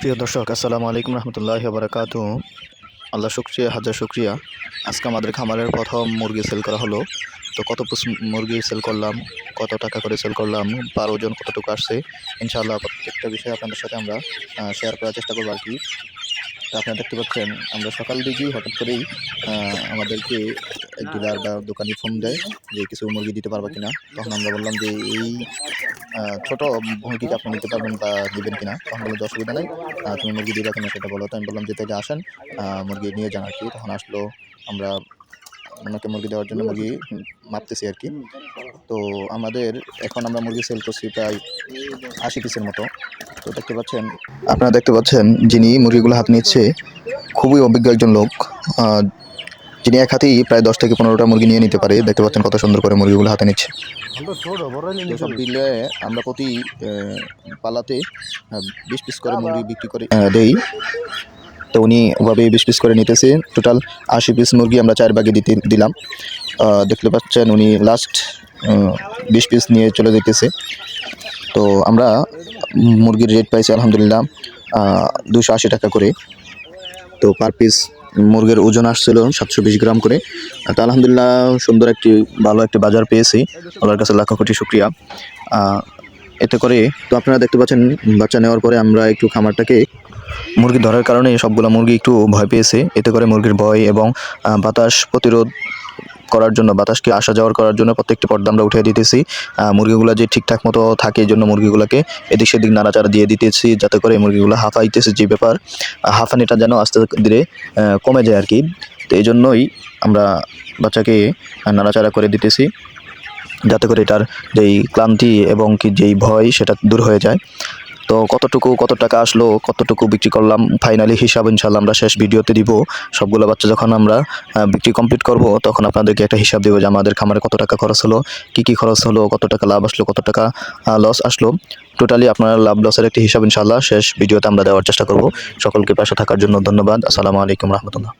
প্রিয় দর্শক, আসসালামু আলাইকুম রহমতুল্লাহি ওয়া বারাকাতুহু। আল্লাহ শুকরিয়া, হাজার শুকরিয়া। আজকে আমাদের খামারের প্রথম মুরগি সেল করা হলো। তো কত পিস মুরগি সেল করলাম, কত টাকা করে সেল করলাম, পার ওজন কতটুকু আসছে, ইনশাআল্লাহ প্রত্যেকটা বিষয় আপনাদের সাথে আমরা শেয়ার করার চেষ্টা করবো আর কি। তো আপনারা দেখতে পাচ্ছেন, আমরা সকাল দিকেই হঠাৎ করেই আমাদেরকে এক ডিলার বা দোকানি ফোন দেয় যে কিছু মুরগি দিতে পারবা কিনা। তখন আমরা বললাম যে এই ছোট মুরগি কি আপনি নিতে পারবেন বা দিবেন কিনা। তখন বললো যে অসুবিধা নেই, তুমি মুরগি দিবা কিনা সেটা বলো। তো আমি বললাম যে তাইলে আসেন, মুরগি নিয়ে যান আর কি। তখন আসলো, আমরা ওনাকে মুরগি দেওয়ার জন্য মুরগি মাপতেছি আর কি। তো আমাদের এখন আমরা মুরগি সেল করছি প্রায় 80 পিসের মতো। তো দেখতে পাচ্ছেন, আপনারা দেখতে পাচ্ছেন যিনি মুরগিগুলো হাতে নিচ্ছে খুবই অভিজ্ঞ একজন লোক, যিনি এক হাতেই প্রায় 10 থেকে 15টা মুরগি নিয়ে নিতে পারে। দেখতে পাচ্ছেন কত সুন্দর করে মুরগিগুলো হাতে নিচ্ছে। তো সব মিলে আমরা প্রতি পালাতে 20 পিস করে মুরগি বিক্রি করে দেই। তো উনি ওভাবে 20 পিস করে নিতেছে। টোটাল 80 পিস মুরগি আমরা 4 ভাগে দিলাম। দেখতে পাচ্ছেন উনি লাস্ট 20 পিস নিয়ে চলে যেতেছে। তো আমরা মুরগির রেট পাইছি আলহামদুলিল্লাহ 280 টাকা করে। তো পার পিস মুরগির ওজন আসছিল 720 গ্রাম করে। তো আলহামদুলিল্লাহ সুন্দর একটি ভালো একটি বাজার পেয়েছি। আল্লাহর কাছে লাখ কোটি শুকরিয়া। এতে করে তো আপনারা দেখতে পাচ্ছেন, বাচ্চা নেওয়ার পরে আমরা একটু খামারটাকে মুরগি ধরার কারণে সবগুলো মুরগি একটু ভয় পেয়েছে। এতে করে মুরগির ভয় এবং বাতাস প্রতিরোধ করার জন্য, বাতাসকে আসা যাওয়ার করার জন্য প্রত্যেকটি পর্দা আমরা উঠিয়ে দিতেছি। মুরগিগুলো যে ঠিকঠাক মতো থাকে এই জন্য মুরগিগুলোকে এদিক সেদিক নাড়াচাড়া দিয়ে দিতেছি, যাতে করে মুরগিগুলো হাঁফাইতেছে যে ব্যাপার, হাঁফানিটা যেন আস্তে ধীরে কমে যায় আর কি। তো এই জন্যই আমরা বাচ্চাকে নাড়াচাড়া করে দিতেছি, যাতে করে এটার যেই ক্লান্তি এবং কি যেই ভয় সেটা দূর হয়ে যায়। তো কত টাকা আসলো, কতটুকু বিক্রি করলাম, ফাইনালি হিসাব ইনশাল্লাহ আমরা শেষ ভিডিওতে দিব। সবগুলো বাচ্চা যখন আমরা বিক্রি কমপ্লিট করব, তখন আপনাদেরকে একটা হিসাব দেবো যে আমাদের খামারে কত টাকা খরচ হলো, কী খরচ হলো, কত টাকা লাভ আসলো, কত টাকা লস আসলো। টোটালি আপনার লাভ লসের একটি হিসাব ইনশাল্লাহ শেষ ভিডিওতে আমরা দেওয়ার চেষ্টা করব। সকলকে পাশে থাকার জন্য ধন্যবাদ। আসসালামু আলাইকুম রহমতুল্লাহ।